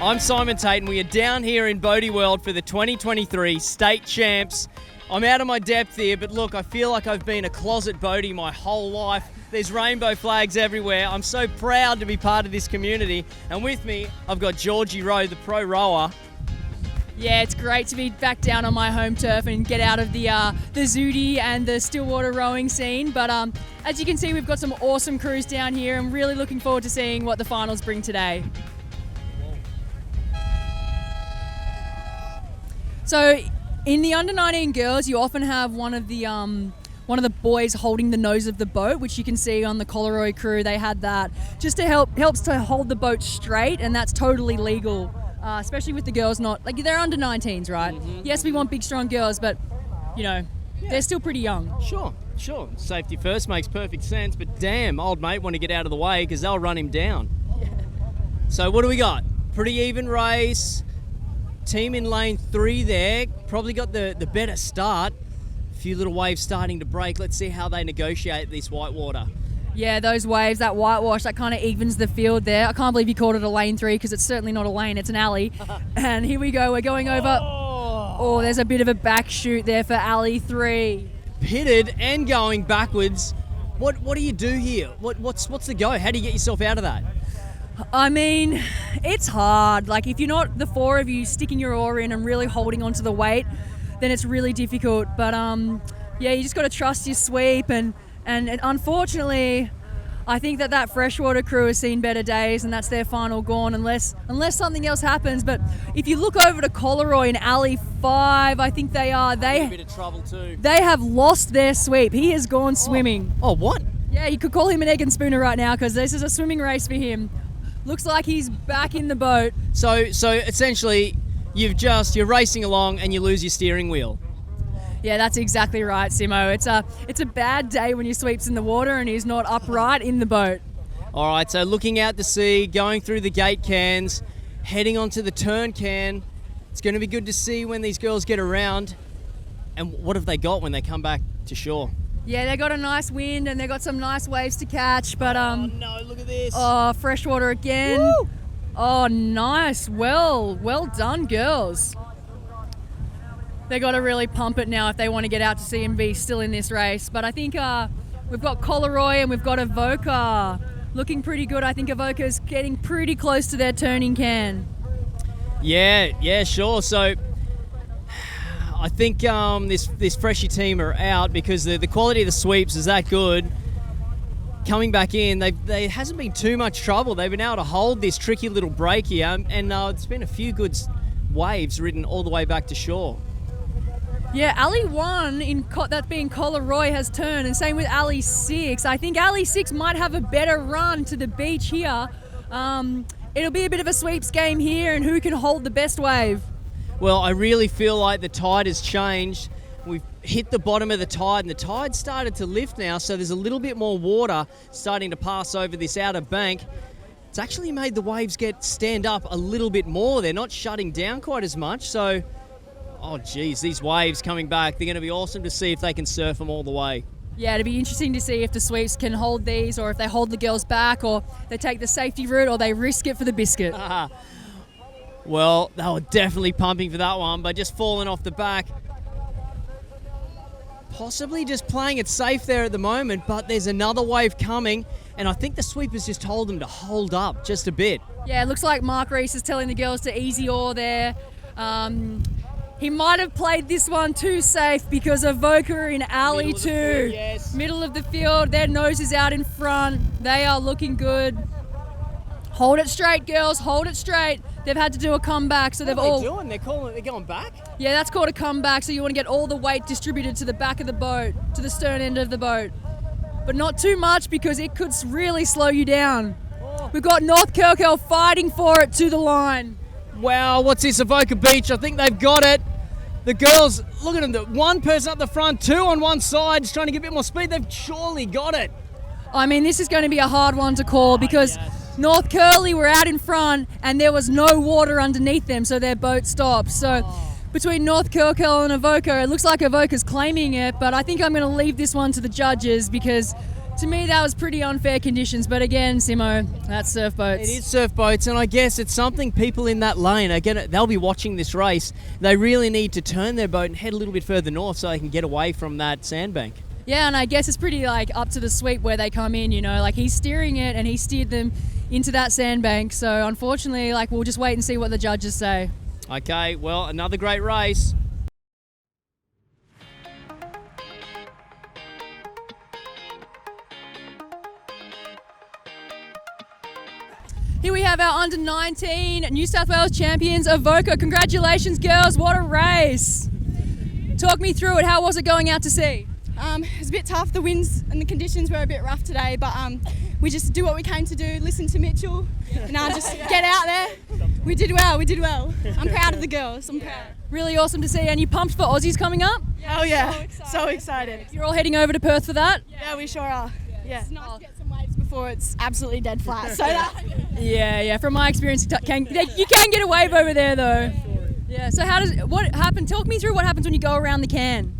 I'm Simon Tate and we are down here in Bodie World for the 2023 State Champs. I'm out of my depth here, but look, I feel like I've been a closet Bodie my whole life. There's rainbow flags everywhere. I'm so proud to be part of this community. And with me, I've got Georgie Rowe, the pro rower. Yeah, it's great to be back down on my home turf and get out of the Zudi and the Stillwater rowing scene. But as you can see, we've got some awesome crews down here. I'm really looking forward to seeing what the finals bring today. So in the under-19 girls, you often have one of the boys holding the nose of the boat, which you can see on the Collaroy crew. They had that just to helps to hold the boat straight, and that's totally legal. Especially with the girls they're under 19s, right? Mm-hmm. Yes, we want big, strong girls, but, they're still pretty young. Sure. Safety first makes perfect sense, but damn, old mate want to get out of the way because they'll run him down. Yeah. So what do we got? Pretty even race. Team in lane 3 there. Probably got the better start. A few little waves starting to break. Let's see how they negotiate this whitewater. Yeah, those waves, that whitewash, that kind of evens the field there. I can't believe you called it a lane 3 because it's certainly not a lane, it's an alley. And here we go, we're going over. Oh, there's a bit of a back shoot there for alley 3. Pitted and going backwards. What do you do here? What's the go? How do you get yourself out of that? I mean, it's hard. Like, if you're not the 4 of you sticking your oar in and really holding onto the weight, then it's really difficult. But you just got to trust your sweep and unfortunately, I think that freshwater crew has seen better days, and that's their final gone unless something else happens. But if you look over to Collaroy in alley 5, I think they are. They a bit of trouble too. They have lost their sweep. He has gone swimming. Oh, what? Yeah, you could call him an egg and spooner right now because this is a swimming race for him. Looks like he's back in the boat. So essentially, you're racing along and you lose your steering wheel. Yeah, that's exactly right, Simo. It's a bad day when your sweep's in the water and he's not upright in the boat. All right, so looking out to sea, going through the gate cans, heading onto the turn can. It's going to be good to see when these girls get around. And what have they got when they come back to shore? Yeah, they got a nice wind and they got some nice waves to catch, but oh no, look at this. Oh, freshwater again. Woo! Oh, nice. Well done, girls. They got to really pump it now if they want to get out to sea and be still in this race. But I think we've got Collaroy and we've got Avoca looking pretty good. I think Avoca's getting pretty close to their turning can. Yeah, sure. So I think this Freshie team are out because the quality of the sweeps is that good. Coming back in, there hasn't been too much trouble. They've been able to hold this tricky little break here, and it's been a few good waves ridden all the way back to shore. Yeah, alley 1, that being Collaroy, has turned, and same with alley 6. I think alley 6 might have a better run to the beach here. It'll be a bit of a sweeps game here, and who can hold the best wave. Well, I really feel like the tide has changed. We've hit the bottom of the tide, and the tide started to lift now, so there's a little bit more water starting to pass over this outer bank. It's actually made the waves stand up a little bit more. They're not shutting down quite as much, so... Oh, geez, these waves coming back, they're going to be awesome to see if they can surf them all the way. Yeah, it'll be interesting to see if the sweeps can hold these or if they hold the girls back or they take the safety route or they risk it for the biscuit. Well, they were definitely pumping for that one, but just falling off the back. Possibly just playing it safe there at the moment, but there's another wave coming, and I think the sweepers just told them to hold up just a bit. Yeah, it looks like Mark Reese is telling the girls to easy oar there. He might have played this one too safe because Avoca in alley 2. Field, yes. Middle of the field, their nose is out in front. They are looking good. Hold it straight, girls, hold it straight. They've had to do a comeback, so they've all... What are they doing? They're going back? Yeah, that's called a comeback, so you want to get all the weight distributed to the back of the boat, to the stern end of the boat. But not too much because it could really slow you down. Oh. We've got North Kirkhill fighting for it to the line. Wow, what's this, Avoca Beach? I think they've got it. The girls, look at them, one person up the front, 2 on one side, just trying to get a bit more speed. They've surely got it. I mean, this is going to be a hard one to call because North Curly were out in front and there was no water underneath them, so their boat stopped. So between North Kirkhill and Avoca, it looks like Avoca's claiming it, but I think I'm going to leave this one to the judges because To me, that was pretty unfair conditions, but again, Simo, that's surf boats. It is surf boats, and I guess it's something people in that lane, again, they'll be watching this race. They really need to turn their boat and head a little bit further north so they can get away from that sandbank. Yeah, and I guess it's pretty up to the sweep where they come in, he's steering it and he steered them into that sandbank. So unfortunately, we'll just wait and see what the judges say. Okay, well, another great race. Here we have our under-19 New South Wales champions, Avoca. Congratulations, girls. What a race. Talk me through it. How was it going out to sea? It was a bit tough. The winds and the conditions were a bit rough today, but we just do what we came to do, listen to Mitchell, and just get out there. We did well. I'm proud of the girls. I'm proud. Really awesome to see. And you pumped for Aussies coming up? Oh yeah, so excited. You're all heading over to Perth for that? Yeah, we sure are. Yeah. It's nice to get some waves before it's absolutely dead flat. So Yeah. From my experience, you can get a wave over there though. Yeah. So what happened? Talk me through what happens when you go around the can.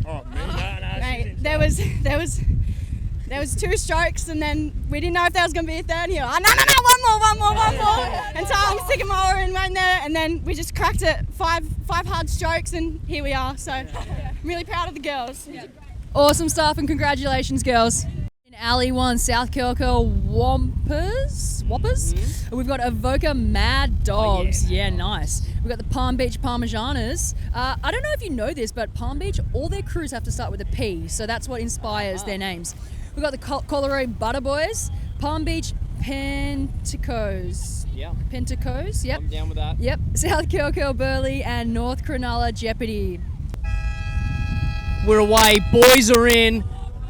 Oh, man, mate, there was 2 strokes, and then we didn't know if there was going to be a third here. No, one more. And so I'm sticking my oar in right there, and then we just cracked it. 5 hard strokes, and here we are. So I'm really proud of the girls. Awesome stuff, and congratulations, girls. In Alley 1, South Kilco Whoppers. We've got Avoca Mad Dogs. Yeah, nice. We've got the Palm Beach Parmesanas. I don't know if you know this, but Palm Beach, all their crews have to start with a P, so that's what inspires their names. We've got the Colorado Butter Boys, Palm Beach Pentacos. Yeah. Pentacos, yep. I'm down with that. Yep. South Kilco Burley and North Cronulla Jeopardy. We're away. Boys are in.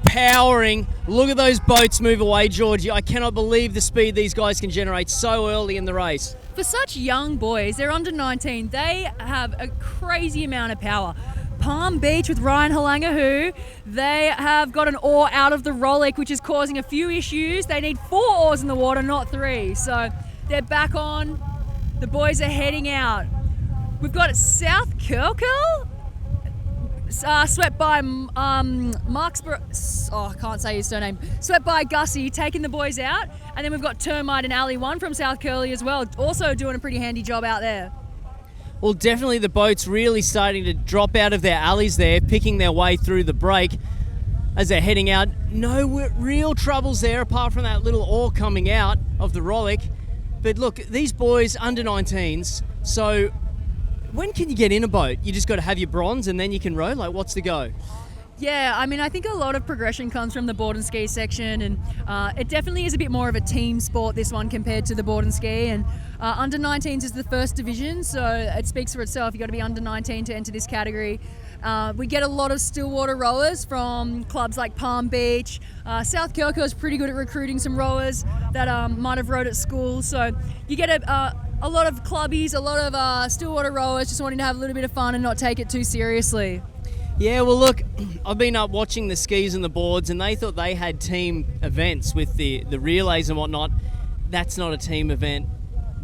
Powering. Look at those boats move away, Georgie. I cannot believe the speed these guys can generate so early in the race. For such young boys, they're under 19, they have a crazy amount of power. Palm Beach with Ryan Halangahu, they have got an oar out of the Rollick, which is causing a few issues. They need 4 oars in the water, not 3. So they're back on. The boys are heading out. We've got South Kilco. Swept by Marksborough. I can't say his surname. Swept by Gussie, taking the boys out. And then we've got Termite and Alley 1 from South Curly as well, also doing a pretty handy job out there. Well, definitely the boats really starting to drop out of their alleys there, picking their way through the break as they're heading out. No real troubles there apart from that little oar coming out of the Rollick. But look, these boys under 19s, so when can you get in a boat? You just got to have your bronze and then you can row? What's the go? Yeah, I think a lot of progression comes from the board and ski section, and it definitely is a bit more of a team sport, this one, compared to the board and ski. And under 19s is the first division, so it speaks for itself. You've got to be under 19 to enter this category. We get a lot of stillwater rowers from clubs like Palm Beach. South Kilco is pretty good at recruiting some rowers that might have rowed at school. So you get a lot of clubbies, a lot of stillwater rowers just wanting to have a little bit of fun and not take it too seriously. Yeah, well, look, I've been up watching the skis and the boards, and they thought they had team events with the relays and whatnot. That's not a team event.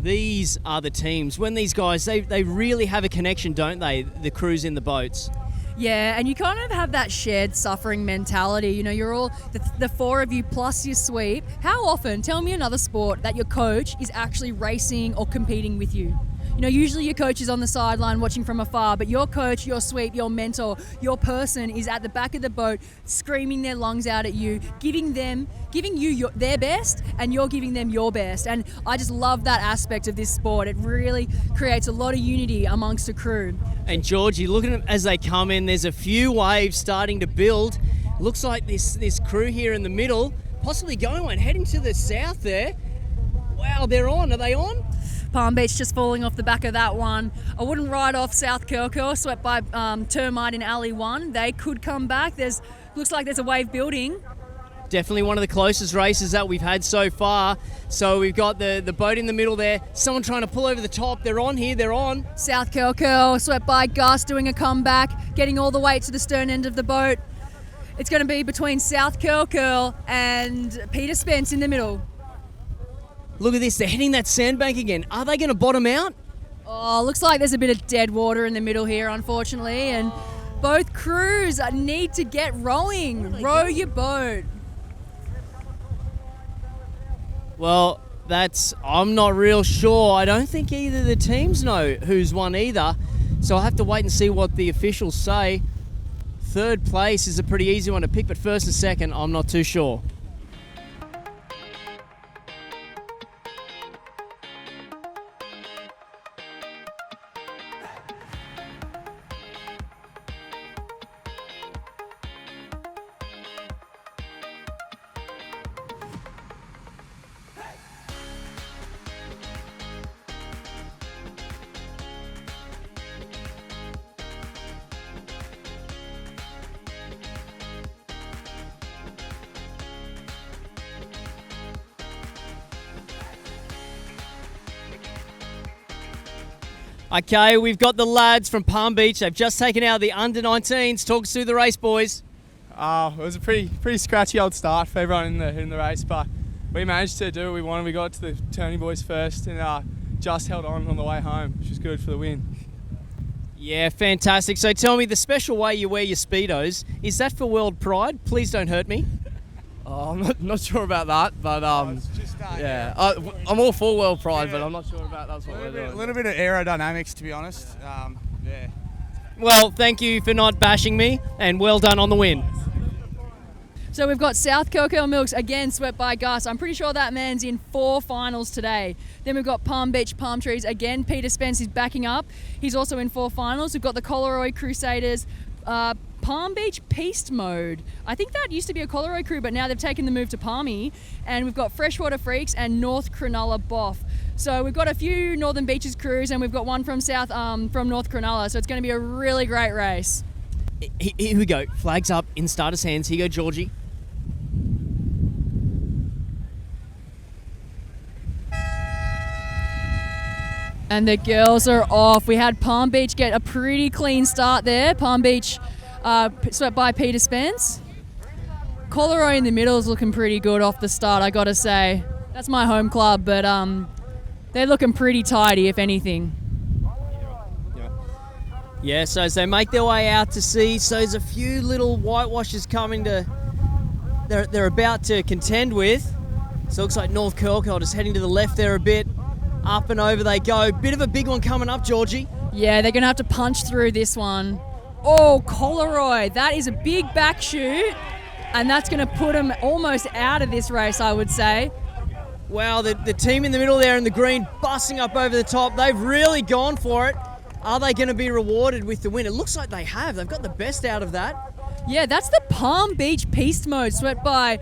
These are the teams. When these guys, they really have a connection, don't they, the crews in the boats? Yeah, and you kind of have that shared suffering mentality. You're all, the 4 of you plus your sweep. How often, tell me another sport that your coach is actually racing or competing with you? Usually your coach is on the sideline watching from afar, but your coach, your sweep, your mentor, your person is at the back of the boat screaming their lungs out at you, giving you their best, and you're giving them your best. And I just love that aspect of this sport. It really creates a lot of unity amongst a crew. And Georgie, look at them as they come in. There's a few waves starting to build. Looks like this crew here in the middle, possibly heading to the south there. Wow, they're on. Are they on? Palm Beach just falling off the back of that one. I wouldn't write off South Kilco, swept by Termite in Alley 1. They could come back. Looks like there's a wave building. Definitely one of the closest races that we've had so far. So we've got the boat in the middle there. Someone trying to pull over the top. They're on here. They're on. South Kilco, swept by Gus, doing a comeback, getting all the way to the stern end of the boat. It's going to be between South Kilco and Peter Spence in the middle. Look at this, they're hitting that sandbank again. Are they going to bottom out? Oh, looks like there's a bit of dead water in the middle here, unfortunately, and both crews need to get rowing. Row your boat. Well, I'm not real sure. I don't think either of the teams know who's won either. So I'll have to wait and see what the officials say. Third place is a pretty easy one to pick, but first and second, I'm not too sure. Okay, we've got the lads from Palm Beach. They've just taken out the under-19s. Talk us through the race, boys. It was a pretty scratchy old start for everyone in the race, but we managed to do what we wanted. We got to the Turney boys first and just held on the way home, which was good for the win. Yeah, fantastic. So tell me, the special way you wear your Speedos, is that for World Pride? Please don't hurt me. I'm not sure about that, but yeah, I'm all for World Pride, but I'm not sure about that's what we're doing. A little bit of aerodynamics, to be honest. Yeah. Well, thank you for not bashing me, and well done on the win. So we've got South Coco Milks again swept by Gus. I'm pretty sure that man's in 4 finals today. Then we've got Palm Beach Palm Trees again. Peter Spence is backing up. He's also in 4 finals. We've got the Collaroy Crusaders, Palm Beach Piste Mode. I think that used to be a Collaroy crew, but now they've taken the move to Palmy. And we've got Freshwater Freaks and North Cronulla Boff. So we've got a few Northern Beaches crews, and we've got one from from North Cronulla. So it's going to be a really great race. Here we go. Flags up in starters' hands. Here you go, Georgie. And the girls are off. We had Palm Beach get a pretty clean start there. Palm Beach swept by Peter Spence. Collaroy in the middle is looking pretty good off the start, I gotta say. That's my home club, but they're looking pretty tidy, if anything. Yeah, so as they make their way out to sea, so there's a few little whitewashers coming they're about to contend with. So it looks like North Curlcott is heading to the left there a bit. Up and over they go. Bit of a big one coming up, Georgie. Yeah, they're going to have to punch through this one. Oh, Collaroy. That is a big back shoot, and that's going to put them almost out of this race, I would say. Wow, the team in the middle there in the green busting up over the top. They've really gone for it. Are they going to be rewarded with the win? It looks like they have. They've got the best out of that. Yeah, that's the Palm Beach Piste Mode swept by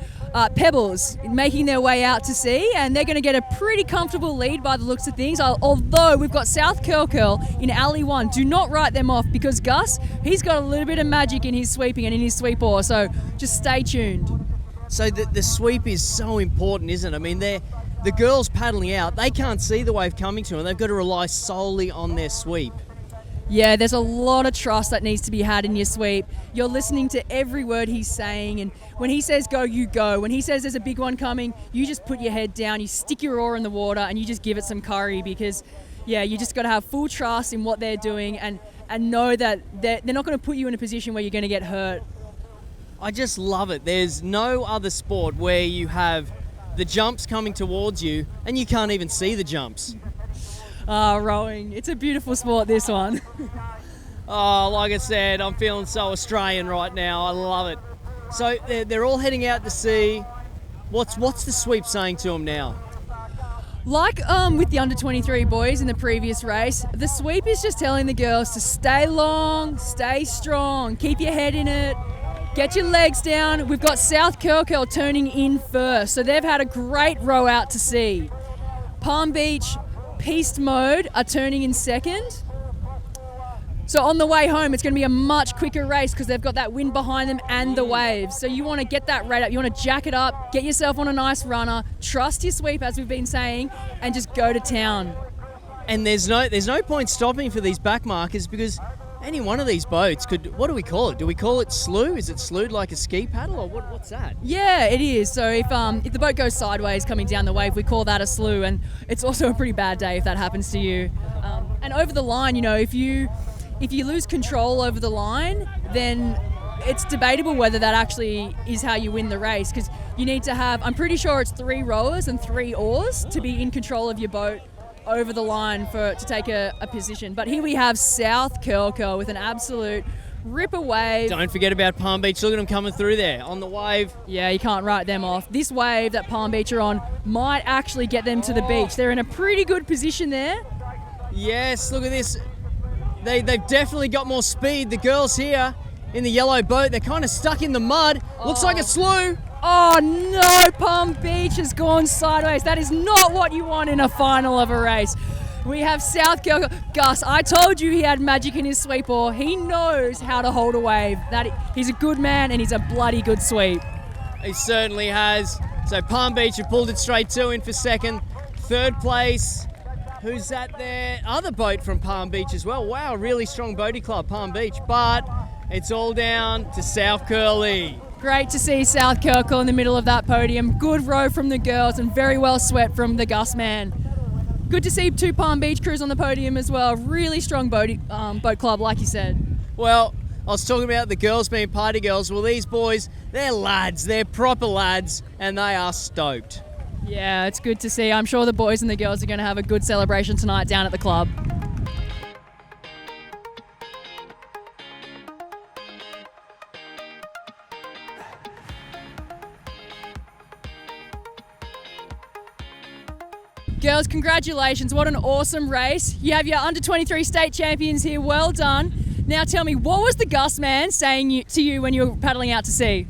Pebbles, making their way out to sea, and they're going to get a pretty comfortable lead by the looks of things, although we've got South Curl in Alley 1. Do not write them off, because Gus, he's got a little bit of magic in his sweeping and in his sweep oar, so just stay tuned. So the sweep is so important, isn't it? I mean, the girls paddling out, they can't see the wave coming to them. They've got to rely solely on their sweep. Yeah, there's a lot of trust that needs to be had in your sweep. You're listening to every word he's saying, and when he says go, you go. When he says there's a big one coming, you just put your head down, you stick your oar in the water, and you just give it some curry, because, yeah, you just got to have full trust in what they're doing and know that they're not going to put you in a position where you're going to get hurt. I just love it. There's no other sport where you have the jumps coming towards you and you can't even see the jumps. Rowing. It's a beautiful sport, this one. Oh, like I said, I'm feeling so Australian right now. I love it. So they're all heading out to sea. What's the sweep saying to them now? Like with the under-23 boys in the previous race, the sweep is just telling the girls to stay long, stay strong, keep your head in it, get your legs down. We've got South Curl turning in first, so they've had a great row out to sea. Palm Beach Piste Mode are turning in second. So on the way home, it's going to be a much quicker race because they've got that wind behind them and the waves. So you want to get that rate up. You want to jack it up, get yourself on a nice runner, trust your sweep, as we've been saying, and just go to town. And there's no point stopping for these back markers, because any one of these boats could, what do we call it? Do we call it slew? Is it slewed like a ski paddle, or what's that? Yeah, it is. So if the boat goes sideways coming down the wave, we call that a slew, and it's also a pretty bad day if that happens to you. And over the line, if you lose control over the line, then it's debatable whether that actually is how you win the race, because you need to have, I'm pretty sure it's 3 rowers and 3 oars to be in control of your boat over the line to take a position. But here we have South Curl with an absolute ripper wave. Don't forget about Palm Beach. Look at them coming through there on the wave. Yeah, you can't write them off. This wave that Palm Beach are on might actually get them to the beach. They're in a pretty good position there. Yes, look at this. They've definitely got more speed. The girls here in the yellow boat, they're kind of stuck in the mud. Looks like a slew. Oh no, Palm Beach has gone sideways. That is not what you want in a final of a race. We have South Curl. Gus, I told you he had magic in his sweep oar. He knows how to hold a wave. He's a good man and he's a bloody good sweep. He certainly has. So Palm Beach have pulled it straight 2 in for second. Third place. Who's that there? Other boat from Palm Beach as well. Wow, really strong boating club, Palm Beach. But it's all down to South Curly. Great to see South Curl in the middle of that podium. Good row from the girls and very well swept from the Gus man. Good to see 2 Palm Beach crews on the podium as well. Really strong boat club, like you said. Well, I was talking about the girls being party girls. Well, these boys, they're lads. They're proper lads, and they are stoked. Yeah, it's good to see. I'm sure the boys and the girls are going to have a good celebration tonight down at the club. Girls, congratulations. What an awesome race. You have your under-23 state champions here. Well done. Now tell me, what was the Gus man saying to you when you were paddling out to sea?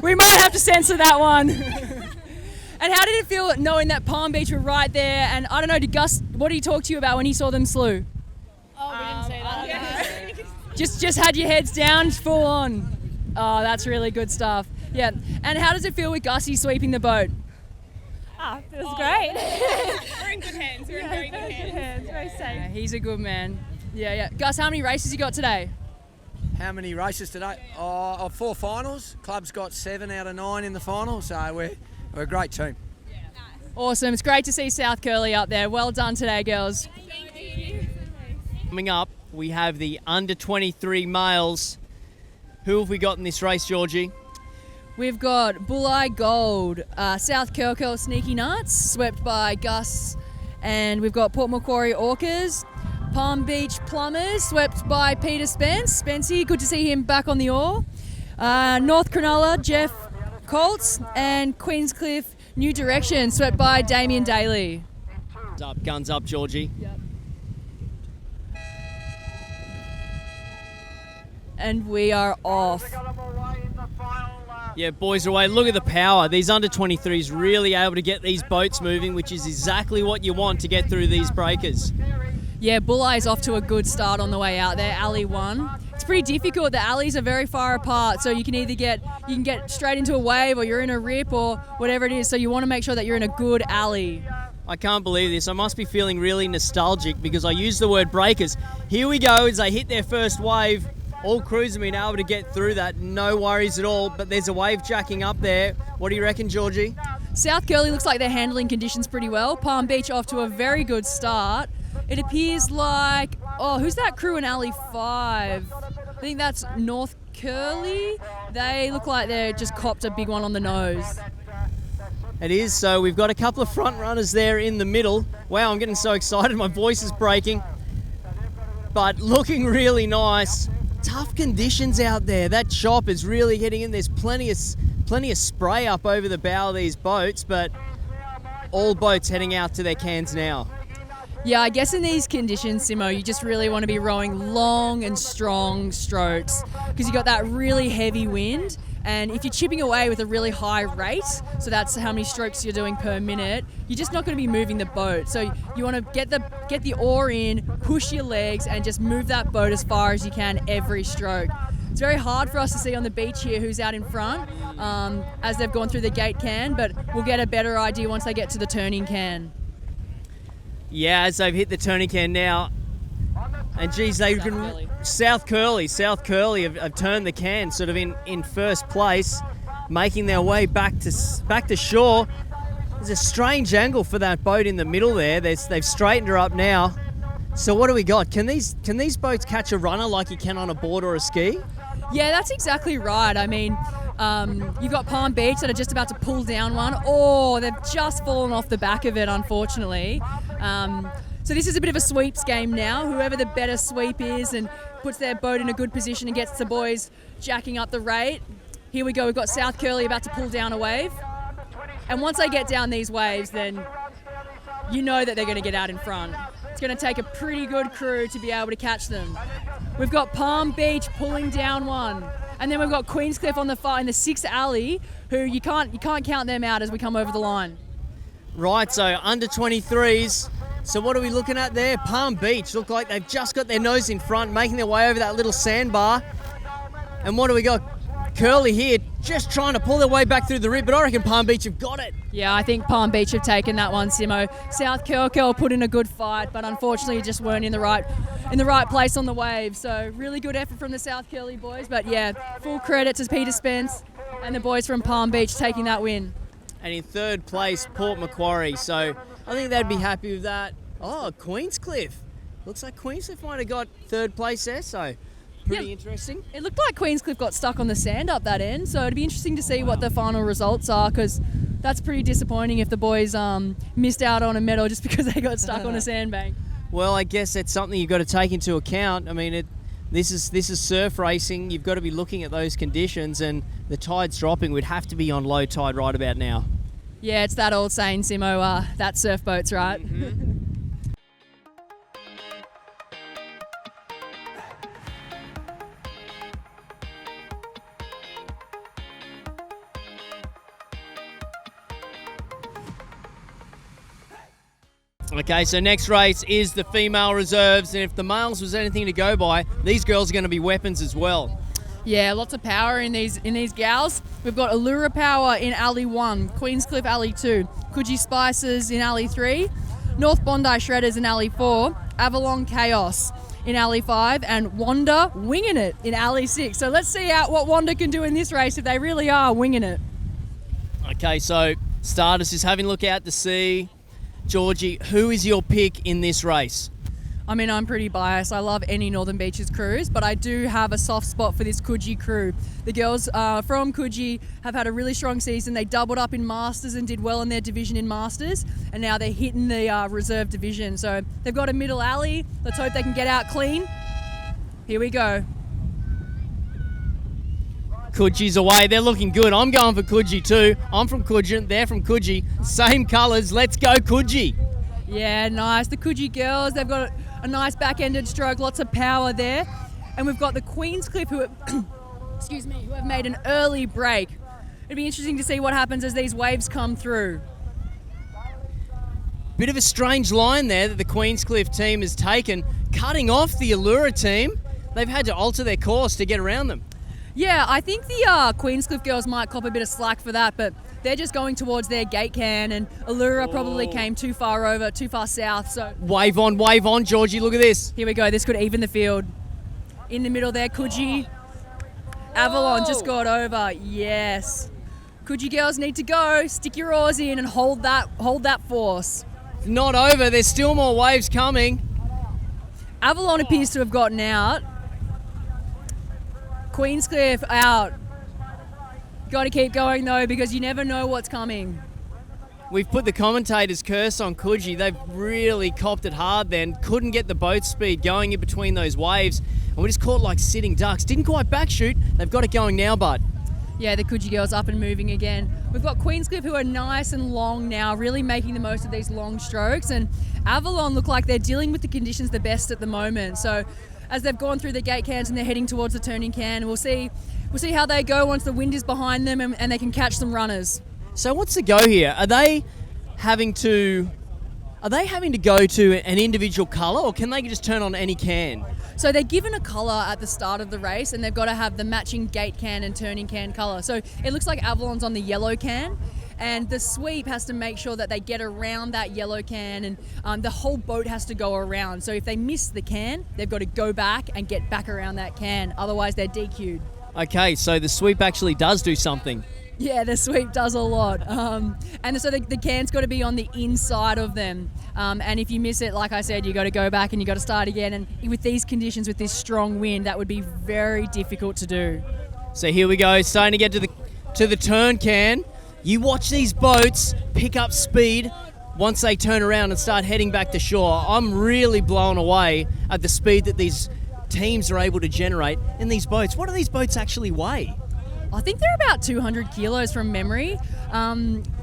We might have to censor that one. And how did it feel knowing that Palm Beach were right there? And I don't know, did Gus, what did he talk to you about when he saw them slew? Oh, we didn't say that. Yeah. Just had your heads down, full on. Oh, that's really good stuff. Yeah. And how does it feel with Gussie sweeping the boat? It feels great. We're in good hands. We're in very good hands. Very safe. Yeah, he's a good man. Yeah. Gus, how many races you got today? How many races today? 4 finals. Club's got 7 out of 9 in the final, so we're a great team. Awesome. It's great to see South Curly up there. Well done today, girls. Coming up, we have the under-23 males. Who have we got in this race, Georgie? We've got Bulleye Gold, South Curl Sneaky Nuts, swept by Gus, and we've got Port Macquarie Orcas, Palm Beach Plumbers, swept by Peter Spence. Spency, good to see him back on the oar. North Cronulla, Jeff Colts, and Queenscliff New Direction, swept by Damien Daly. Guns up, Georgie. Yep. And we are off. Yeah, boys are away. Look at the power. These under-23s really able to get these boats moving, which is exactly what you want to get through these breakers. Yeah, Bulleye's off to a good start on the way out there. Alley 1. It's pretty difficult. The alleys are very far apart, so you can either get straight into a wave, or you're in a rip, or whatever it is. So you want to make sure that you're in a good alley. I can't believe this. I must be feeling really nostalgic because I used the word breakers. Here we go as they hit their first wave. All crews have been able to get through that, no worries at all, but there's a wave jacking up there. What do you reckon, Georgie? South Curly looks like they're handling conditions pretty well. Palm Beach off to a very good start. It appears like, who's that crew in Alley 5? I think that's North Curly. They look like they're just copped a big one on the nose. It is, so we've got a couple of front runners there in the middle. Wow, I'm getting so excited, my voice is breaking. But looking really nice. Tough conditions out there. That chop is really hitting in. There's plenty of spray up over the bow of these boats, but all boats heading out to their cans now. Yeah, I guess in these conditions, Simo, you just really want to be rowing long and strong strokes because you got that really heavy wind. And if you're chipping away with a really high rate, so that's how many strokes you're doing per minute, you're just not going to be moving the boat. So you want to get the oar in, push your legs, and just move that boat as far as you can every stroke. It's very hard for us to see on the beach here who's out in front as they've gone through the gate can, but we'll get a better idea once they get to the turning can. Yeah, as they've hit the turning can now, and geez, they've been South Curly have turned the can sort of in first place, making their way back to shore. There's a strange angle for that boat in the middle there. They've straightened her up now. So what do we got? Can these boats catch a runner like you can on a board or a ski? Yeah, that's exactly right. I mean, you've got Palm Beach that are just about to pull down one. Oh, they've just fallen off the back of it, unfortunately. So this is a bit of a sweeps game now. Whoever the better sweep is and puts their boat in a good position and gets the boys jacking up the rate. Here we go. We've got South Curly about to pull down a wave. And once they get down these waves, then you know that they're going to get out in front. It's going to take a pretty good crew to be able to catch them. We've got Palm Beach pulling down one. And then we've got Queenscliff on the far in the 6th alley, who you can't count them out as we come over the line. Right, so under 23s. So what are we looking at there? Palm Beach look like they've just got their nose in front, making their way over that little sandbar. And what do we got? Curly here, just trying to pull their way back through the rip, but I reckon Palm Beach have got it. Yeah, I think Palm Beach have taken that one, Simo. South Curl put in a good fight, but unfortunately just weren't in the right place on the wave. So really good effort from the South Curly boys, but yeah, full credit to Peter Spence and the boys from Palm Beach taking that win. And in third place, Port Macquarie. So I think they'd be happy with that. Oh, Queenscliff. Looks like Queenscliff might have got third place there, so pretty interesting. It looked like Queenscliff got stuck on the sand up that end, so it'd be interesting to see what the final results are, because that's pretty disappointing if the boys missed out on a medal just because they got stuck on a sandbank. Well, I guess that's something you've got to take into account. I mean, this is surf racing. You've got to be looking at those conditions, and the tide's dropping. We'd have to be on low tide right about now. Yeah, it's that old saying, Simo, that surf boats, right? Mm-hmm. Okay, so next race is the female reserves, and if the males was anything to go by, these girls are going to be weapons as well. Yeah, lots of power in these gals. We've got Allura Power in Alley 1, Queenscliff Alley 2, Coogee Spices in Alley 3, North Bondi Shredders in Alley 4, Avalon Chaos in Alley 5, and Wanda Winging It in Alley 6. So let's see what Wanda can do in this race if they really are winging it. Okay, so Stardust is having a look out to sea. Georgie, who is your pick in this race? I mean, I'm pretty biased. I love any Northern Beaches crews, but I do have a soft spot for this Coogee crew. The girls from Coogee have had a really strong season. They doubled up in Masters and did well in their division in Masters, and now they're hitting the reserve division. So they've got a middle alley. Let's hope they can get out clean. Here we go. Coogie's away. They're looking good. I'm going for Coogee too. I'm from Coogee. They're from Coogee. Same colours. Let's go Coogee. Yeah, nice. The Coogee girls, they've got a nice back-ended stroke, lots of power there. And we've got the Queenscliff who have made an early break. It'd be interesting to see what happens as these waves come through. Bit of a strange line there that the Queenscliff team has taken, cutting off the Allura team. They've had to alter their course to get around them. Yeah, I think the Queenscliff girls might cop a bit of slack for that, but they're just going towards their gate can, and Allura probably came too far south. So wave on, Georgie. Look at this. Here we go. This could even the field. In the middle there, Coogee. Avalon just got over. Yes. Coogee girls need to go. Stick your oars in and hold that force. Not over. There's still more waves coming. Avalon appears to have gotten out. Queenscliff out. Got to keep going though, because you never know what's coming. We've put the commentator's curse on Coogee. They've really copped it hard then. Couldn't get the boat speed going in between those waves. And we just caught like sitting ducks. Didn't quite backshoot. They've got it going now, bud. Yeah, the Coogee girls up and moving again. We've got Queenscliff who are nice and long now, really making the most of these long strokes. And Avalon look like they're dealing with the conditions the best at the moment. So as they've gone through the gate cans and they're heading towards the turning can, we'll see how they go once the wind is behind them and they can catch some runners. So what's the go here? Are they having to go to an individual colour, or can they just turn on any can? So they're given a colour at the start of the race, and they've got to have the matching gate can and turning can colour. So it looks like Avalon's on the yellow can, and the sweep has to make sure that they get around that yellow can, and the whole boat has to go around. So if they miss the can, they've got to go back and get back around that can. Otherwise, they're DQ'd. Okay, so the sweep actually does do something. Yeah, the sweep does a lot. And so the can's got to be on the inside of them. And if you miss it, like I said, you got to go back and you got to start again. And with these conditions, with this strong wind, that would be very difficult to do. So here we go, starting to get to the turn can. You watch these boats pick up speed once they turn around and start heading back to shore. I'm really blown away at the speed that these teams are able to generate in these boats. What do these boats actually weigh? I think they're about 200 kilos from memory.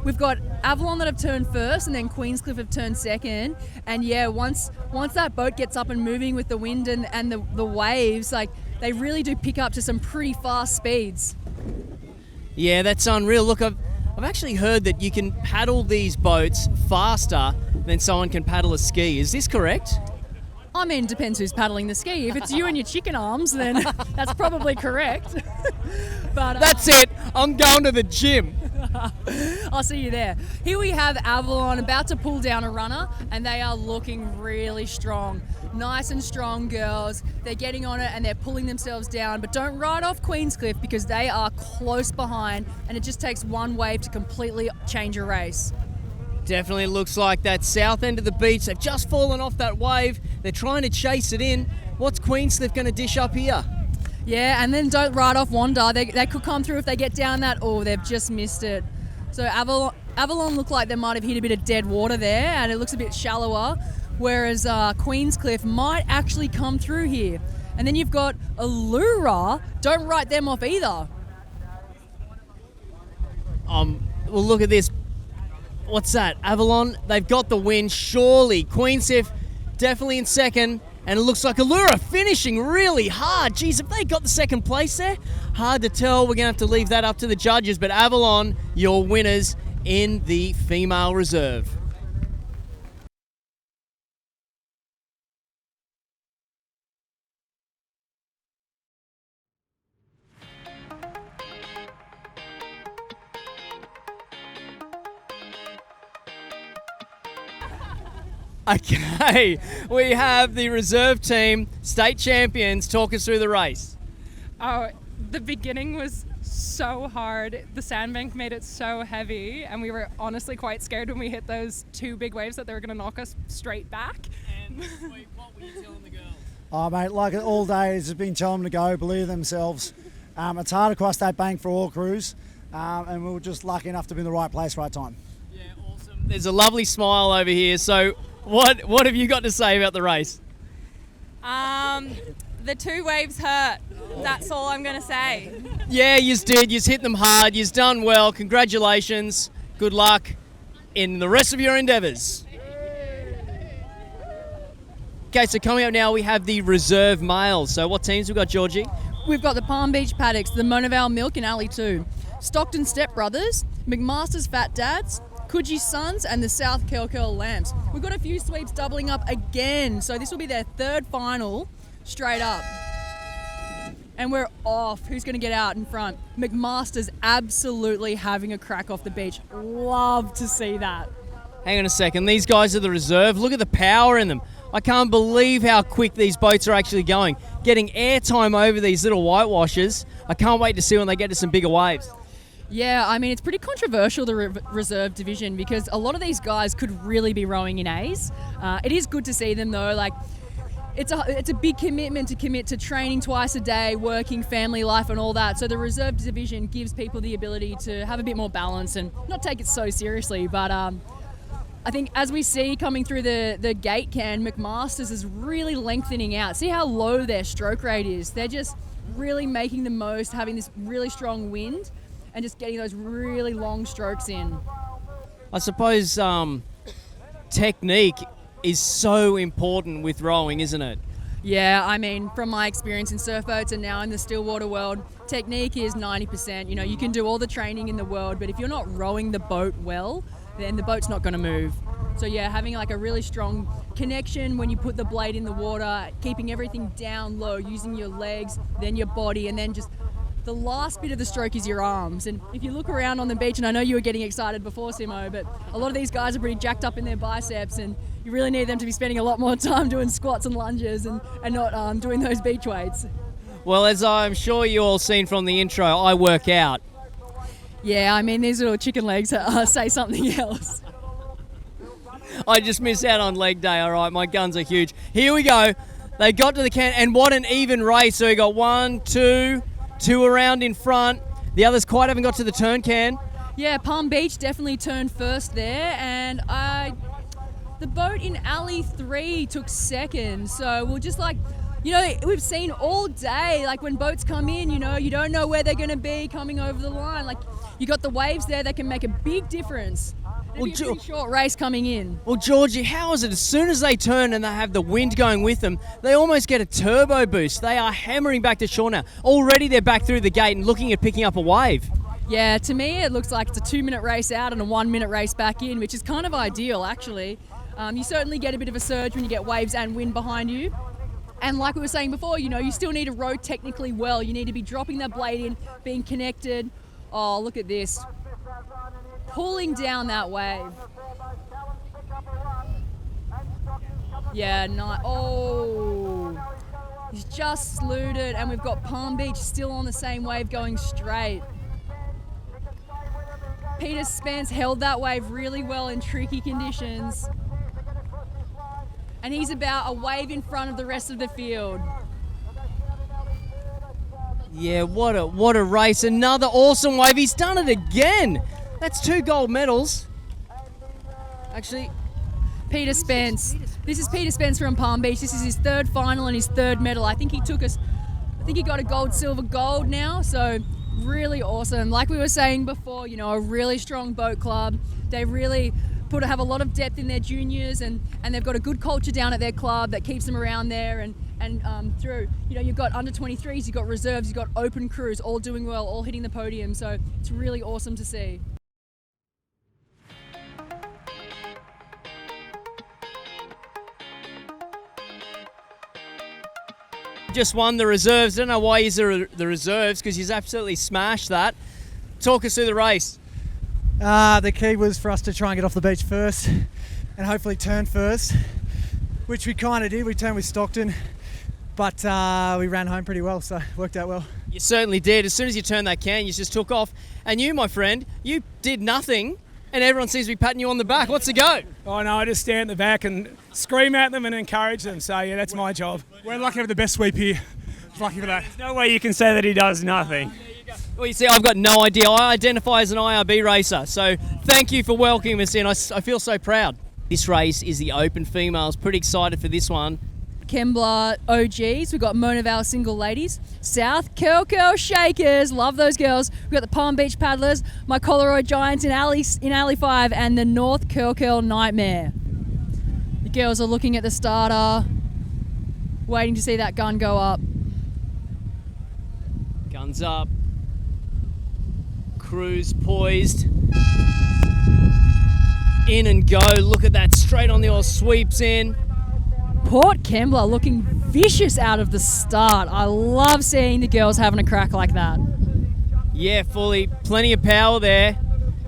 We've got Avalon that have turned first, and then Queenscliff have turned second. And yeah, once that boat gets up and moving with the wind and the waves, like they really do pick up to some pretty fast speeds. Yeah, that's unreal. Look, I've actually heard that you can paddle these boats faster than someone can paddle a ski. Is this correct? I mean, depends who's paddling the ski. If it's you and your chicken arms, then that's probably correct. But That's it. I'm going to the gym. I'll see you there. Here we have Avalon about to pull down a runner, and they are looking really strong. Nice and strong girls. They're getting on it and they're pulling themselves down, but don't ride off Queenscliff because they are close behind, and it just takes one wave to completely change a race. Definitely looks like that south end of the beach. They've just fallen off that wave. They're trying to chase it in. What's Queenscliff going to dish up here? Yeah, and then don't ride off Wanda. They could come through if they get down that. Oh, they've just missed it. So Avalon look like they might have hit a bit of dead water there, and it looks a bit shallower, whereas Queenscliff might actually come through here. And then you've got Allura. Don't write them off either. Well, look at this. What's that? Avalon, they've got the win, surely. Queenscliff definitely in second, and it looks like Allura finishing really hard. Geez, have they got the second place there? Hard to tell. We're going to have to leave that up to the judges, but Avalon, your winners in the female reserve. Okay, we have the reserve team, state champions. Talk us through the race. Oh, the beginning was so hard. The sandbank made it so heavy, and we were honestly quite scared when we hit those two big waves that they were going to knock us straight back. And what were you telling the girls? Oh, mate, like all day, it's just been telling them to go, believe themselves. It's hard across that bank for all crews, and we were just lucky enough to be in the right place, right time. Yeah, awesome. There's a lovely smile over here. So what have you got to say about the race? The two waves hurt. That's all I'm going to say. Yeah, yous did. Yous hit them hard. Yous done well. Congratulations. Good luck in the rest of your endeavours. Okay, so coming up now, we have the reserve males. So what teams we got, Georgie? We've got the Palm Beach Paddocks, the Monavale Milk and Alley 2, Stockton Step Brothers, McMaster's Fat Dads, Coogee Sons, and the South Curl Lambs. We've got a few sweeps doubling up again, so this will be their third final straight up. And we're off. Who's going to get out in front? McMaster's absolutely having a crack off the beach. Love to see that. Hang on a second. These guys are the reserve. Look at the power in them. I can't believe how quick these boats are actually going. Getting airtime over these little whitewashers. I can't wait to see when they get to some bigger waves. Yeah, I mean, it's pretty controversial, the reserve division, because a lot of these guys could really be rowing in A's. It is good to see them, though. Like, it's a big commitment to commit to training twice a day, working, family life, and all that. So the reserve division gives people the ability to have a bit more balance and not take it so seriously. But I think as we see coming through the gate can, McMaster's is really lengthening out. See how low their stroke rate is. They're just really making the most, having this really strong wind and just getting those really long strokes in. I suppose technique is so important with rowing, isn't it? Yeah, I mean, from my experience in surf boats and now in the stillwater world, technique is 90%. You know, you can do all the training in the world, but if you're not rowing the boat well, then the boat's not going to move. So yeah, having like a really strong connection when you put the blade in the water, keeping everything down low, using your legs, then your body, and then just the last bit of the stroke is your arms. And if you look around on the beach, and I know you were getting excited before, Simo, but a lot of these guys are pretty jacked up in their biceps, and you really need them to be spending a lot more time doing squats and lunges and not doing those beach weights. Well, as I'm sure you all seen from the intro, I work out. Yeah, I mean, these little chicken legs say something else. I just missed out on leg day. All right, my guns are huge. Here we go. They got to the can, and what an even race. So we got 1, 2 around in front. The others quite haven't got to the turn can. Yeah, Palm Beach definitely turned first there, and the boat in Alley 3 took second. So we'll just we've seen all day, like when boats come in, you don't know where they're going to be coming over the line. Like you got the waves there that can make a big difference. It'll be a pretty short race coming in. Well, Georgie, how is it as soon as they turn and they have the wind going with them, they almost get a turbo boost. They are hammering back to shore now. Already they're back through the gate and looking at picking up a wave. Yeah, to me it looks like it's a 2-minute race out and a 1-minute race back in, which is kind of ideal actually. You certainly get a bit of a surge when you get waves and wind behind you. And like we were saying before, you still need to row technically well. You need to be dropping that blade in, being connected. Oh, look at this. Pulling down that wave. Yeah, nice. Oh, he's just slewed it, and we've got Palm Beach still on the same wave going straight. Peter Spence held that wave really well in tricky conditions. And he's about a wave in front of the rest of the field. Yeah, what a race. Another awesome wave. He's done it again. That's 2 gold medals. Actually, Peter Spence. This is Peter Spence from Palm Beach. This is his 3rd final and his 3rd medal. I think he got a gold, silver, gold now. So really awesome. Like we were saying before, a really strong boat club. They really have a lot of depth in their juniors, and they've got a good culture down at their club that keeps them around there and through. You've got under 23s, you've got reserves, you've got open crews, all doing well, all hitting the podium. So it's really awesome to see. Just won the reserves. Don't know why he's the reserves, because he's absolutely smashed that. Talk us through the race. The key was for us to try and get off the beach first and hopefully turn first, which we kind of did. We turned with Stockton, but we ran home pretty well, so it worked out well. You certainly did. As soon as you turned that can, you just took off. And you, my friend, you did nothing, and everyone seems to be patting you on the back. What's the go? Oh no, I just stand at the back and scream at them and encourage them. So yeah, that's my job. We're lucky to have the best sweep here. Lucky for that. There's no way you can say that he does nothing. Well, you see, I've got no idea. I identify as an IRB racer, so thank you for welcoming us in. I feel so proud. This race is the Open Females. Pretty excited for this one. Kembla OGs, we've got Mona Vale Single Ladies, South Curl Shakers, love those girls. We've got the Palm Beach Paddlers, my Colorado Giants in Alley 5, and the North Curl Nightmare. The girls are looking at the starter, waiting to see that gun go up. Guns up. Crews poised. In and go. Look at that, straight on the oil, sweeps in. Port Kembla looking vicious out of the start. I love seeing the girls having a crack like that. Yeah, fully. Plenty of power there.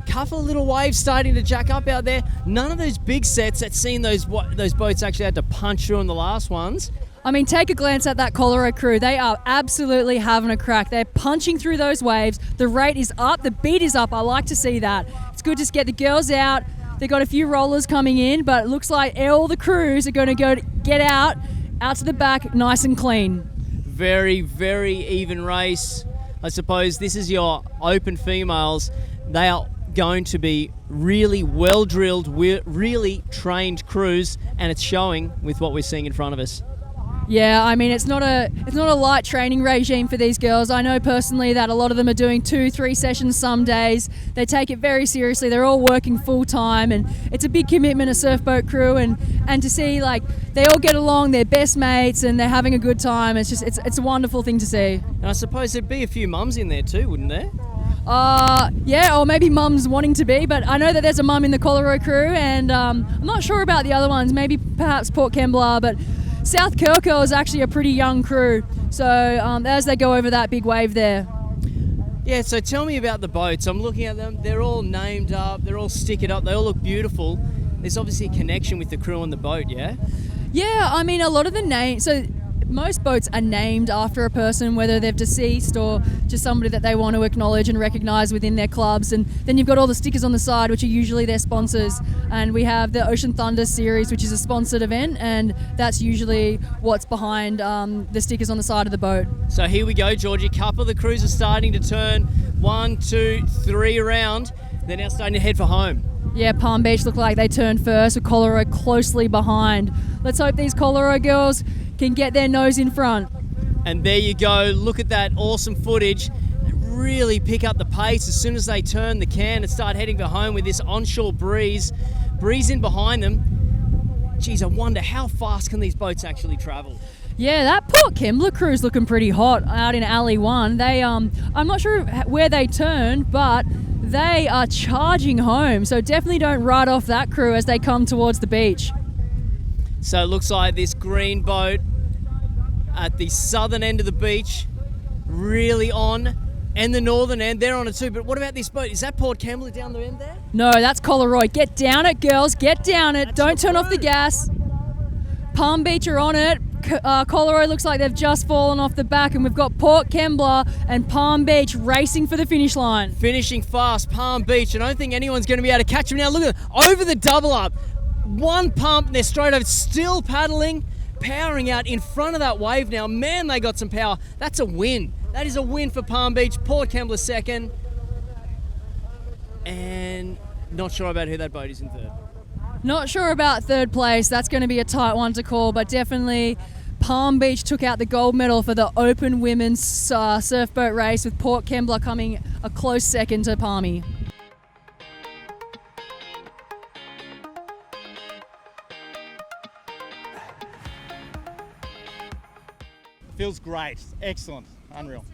Couple of little waves starting to jack up out there. None of those big sets that seen those boats actually had to punch through in the last ones. I mean, take a glance at that Colorado crew. They are absolutely having a crack. They're punching through those waves. The rate is up. The beat is up. I like to see that. It's good to get the girls out. They've got a few rollers coming in, but it looks like all the crews are going to get out to the back nice and clean. Very, very even race. I suppose this is your Open Females. They are going to be really well-drilled, really trained crews, and it's showing with what we're seeing in front of us. Yeah, I mean, it's not a light training regime for these girls. I know personally that a lot of them are doing 2-3 sessions some days. They take it very seriously. They're all working full time, and it's a big commitment, a surf boat crew, and to see like they all get along, they're best mates, and they're having a good time. It's a wonderful thing to see. And I suppose there'd be a few mums in there too, wouldn't there? Yeah, or maybe mums wanting to be, but I know that there's a mum in the Colorado crew, and I'm not sure about the other ones. Maybe perhaps Port Kembla, but South Curl is actually a pretty young crew, so as they go over that big wave there. Yeah, so tell me about the boats. I'm looking at them. They're all named up. They're all stickered up. They all look beautiful. There's obviously a connection with the crew on the boat, yeah? Yeah, I mean, a lot of the names... So most boats are named after a person, whether they're deceased or just somebody that they want to acknowledge and recognise within their clubs. And then you've got all the stickers on the side, which are usually their sponsors. And we have the Ocean Thunder series, which is a sponsored event, and that's usually what's behind the stickers on the side of the boat. So here we go, Georgie. A couple of the crews are starting to turn 1, 2, 3 around. They're now starting to head for home. Yeah, Palm Beach look like they turned first, with Collaroy closely behind. Let's hope these Collaroy girls can get their nose in front. And there you go. Look at that awesome footage. They really pick up the pace as soon as they turn the can and start heading for home with this onshore breeze. Breeze in behind them. Geez, I wonder how fast can these boats actually travel? Yeah, that Port Kembla crew's looking pretty hot out in Alley 1. They, I'm not sure where they turned, but they are charging home. So definitely don't write off that crew as they come towards the beach. So it looks like this green boat at the southern end of the beach, really on, and the northern end, they're on it too. But what about this boat? Is that Port Kembla down the end there? No, that's Collaroy. Get down it, girls. Get down it. Don't turn off the gas. Palm Beach are on it. Collaroy looks like they've just fallen off the back, and we've got Port Kembla and Palm Beach racing for the finish line. Finishing fast, Palm Beach. I don't think anyone's going to be able to catch them now. Look at them, over the double up. One pump, and they're straight over, still paddling, powering out in front of that wave now. Man, they got some power. That's a win. That is a win for Palm Beach. Port Kembla second. And not sure about who that boat is in third. Not sure about third place. That's going to be a tight one to call, but definitely Palm Beach took out the gold medal for the open women's surfboat race, with Port Kembla coming a close second to Palmy. Feels great. Excellent. Unreal.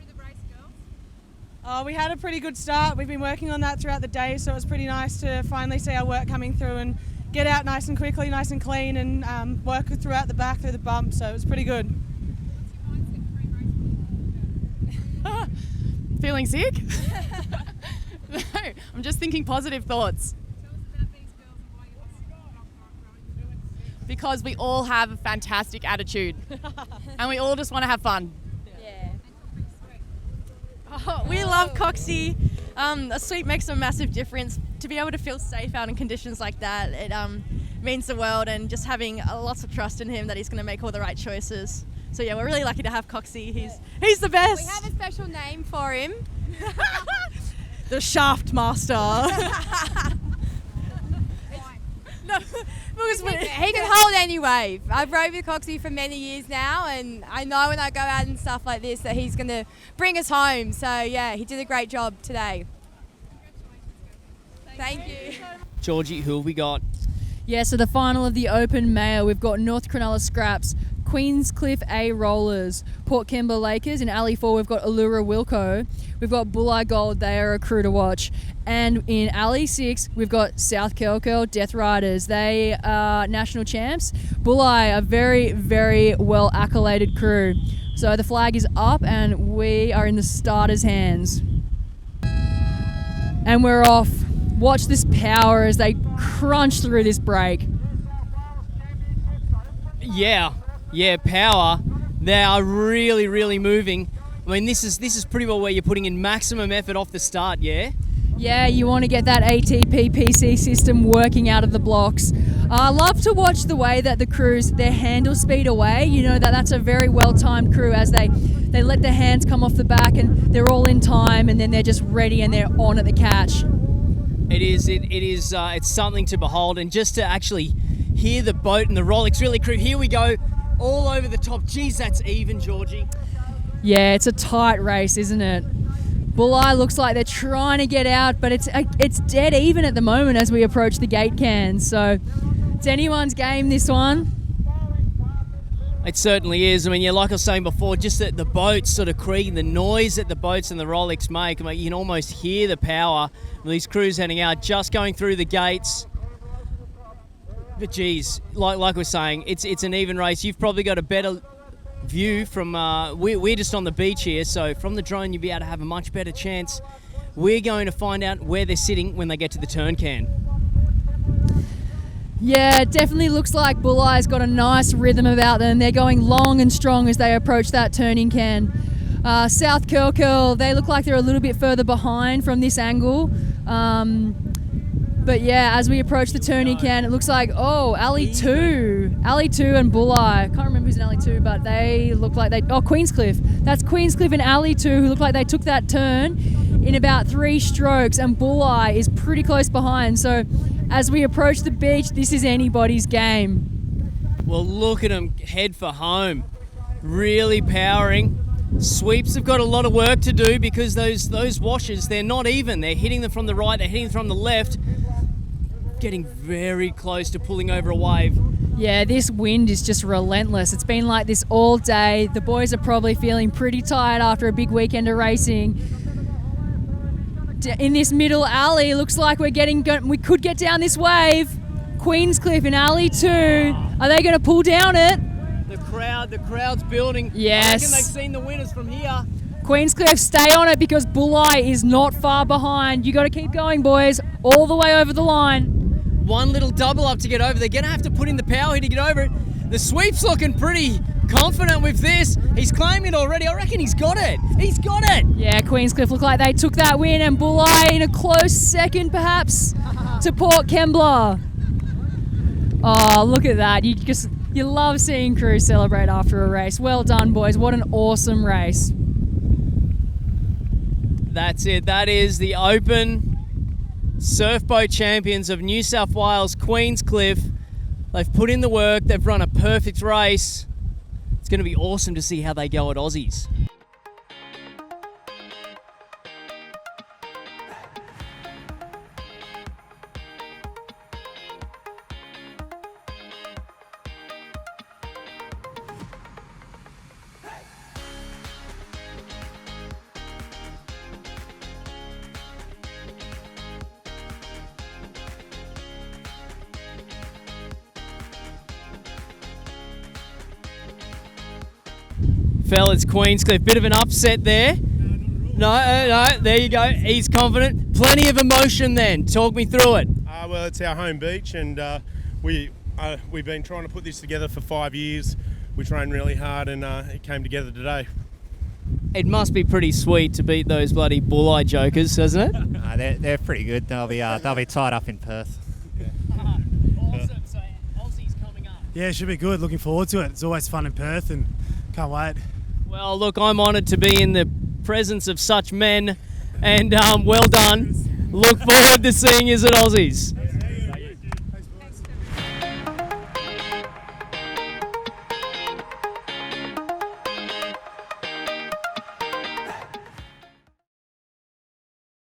We had a pretty good start. We've been working on that throughout the day, so it was pretty nice to finally see our work coming through and get out nice and quickly, nice and clean, and work throughout the back through the bump, so it was pretty good. Feeling sick? No, I'm just thinking positive thoughts. Because we all have a fantastic attitude and we all just want to have fun. Oh, we love Coxie. A sweep makes a massive difference. To be able to feel safe out in conditions like that, it means the world, and just having lots of trust in him that he's going to make all the right choices. So yeah, we're really lucky to have Coxie. He's the best. We have a special name for him. The Shaft Master. No, he can hold any wave. I've rowed with Coxie for many years now, and I know when I go out and stuff like this that he's going to bring us home. So yeah, he did a great job today. Thank you. Georgie, who have we got? Yeah, so the final of the Open Male, we've got North Cronulla Scraps, Queenscliff A Rollers, Port Kembla Lakers. In Alley 4, we've got Allura Wilco. We've got Bulleye Gold, they are a crew to watch. And in Alley 6, we've got South Kelkel Death Riders. They are national champs. Bulleye, a very, very well accoladed crew. So the flag is up and we are in the starters' hands. And we're off. Watch this power as they crunch through this break. Yeah, power. They are really, really moving. I mean, this is pretty well where you're putting in maximum effort off the start, yeah? Yeah, you want to get that ATP PC system working out of the blocks. I love to watch the way that the crews, their handle speed away. You know, that's a very well-timed crew as they let their hands come off the back and they're all in time, and then they're just ready and they're on at the catch. It is. It's something to behold, and just to actually hear the boat and the Rolex really crew. Here we go, all over the top. Geez, that's even, Georgie. Yeah, it's a tight race, isn't it? Bulleye looks like they're trying to get out, but it's dead even at the moment as we approach the gate cans. So it's anyone's game, this one. It certainly is. I mean, yeah, like I was saying before, just the boats sort of creaking, the noise that the boats and the Rolex make. I mean, you can almost hear the power of these crews heading out, just going through the gates. But geez, like we're saying, it's an even race. You've probably got a better view from, we're just on the beach here, so from the drone you'll be able to have a much better chance. We're going to find out where they're sitting when they get to the turn can. Yeah, it definitely looks like Bulli's got a nice rhythm about them. They're going long and strong as they approach that turning can. South Curl, they look like they're a little bit further behind from this angle. But yeah, as we approach the turning can, it looks like, Ali 2 and Bulli. I can't remember who's in Ali 2, but they look like Queenscliff. That's Queenscliff and Ali 2 who look like they took that turn in about 3 strokes, and Bulli is pretty close behind. So as we approach the beach, this is anybody's game. Well, look at them head for home. Really powering. Sweeps have got a lot of work to do because those washes, they're not even. They're hitting them from the right, they're hitting them from the left. Getting very close to pulling over a wave. Yeah, this wind is just relentless. It's been like this all day. The boys are probably feeling pretty tired after a big weekend of racing. In this middle alley, looks like we could get down this wave. Queenscliff in alley 2. Are they going to pull down it? The crowd's building. Yes. I reckon they've seen the winners from here. Queenscliff, stay on it because Bulli is not far behind. You got to keep going, boys, all the way over the line. One little double up to get over. They're going to have to put in the power here to get over it. The sweep's looking pretty confident with this. He's claiming it already. I reckon he's got it. He's got it. Yeah, Queenscliff look like they took that win, and Bulli in a close second perhaps to Port Kembla. Oh, look at that. You love seeing crews celebrate after a race. Well done, boys. What an awesome race. That's it. That is the Open Surf Boat Champions of New South Wales, Queenscliff. They've put in the work. They've run a perfect race. It's going to be awesome to see how they go at Aussies. Fellas, Queenscliff, bit of an upset there. No, there you go. He's confident. Plenty of emotion then. Talk me through it. Well, it's our home beach, and we've been trying to put this together for 5 years. We trained really hard, and it came together today. It must be pretty sweet to beat those bloody Bulli jokers, doesn't it? They're pretty good. They'll be tied up in Perth. Awesome. So Aussies coming up. Yeah, it should be good. Looking forward to it. It's always fun in Perth, and can't wait. Well, look, I'm honoured to be in the presence of such men, and well done. Look forward to seeing you at Aussies.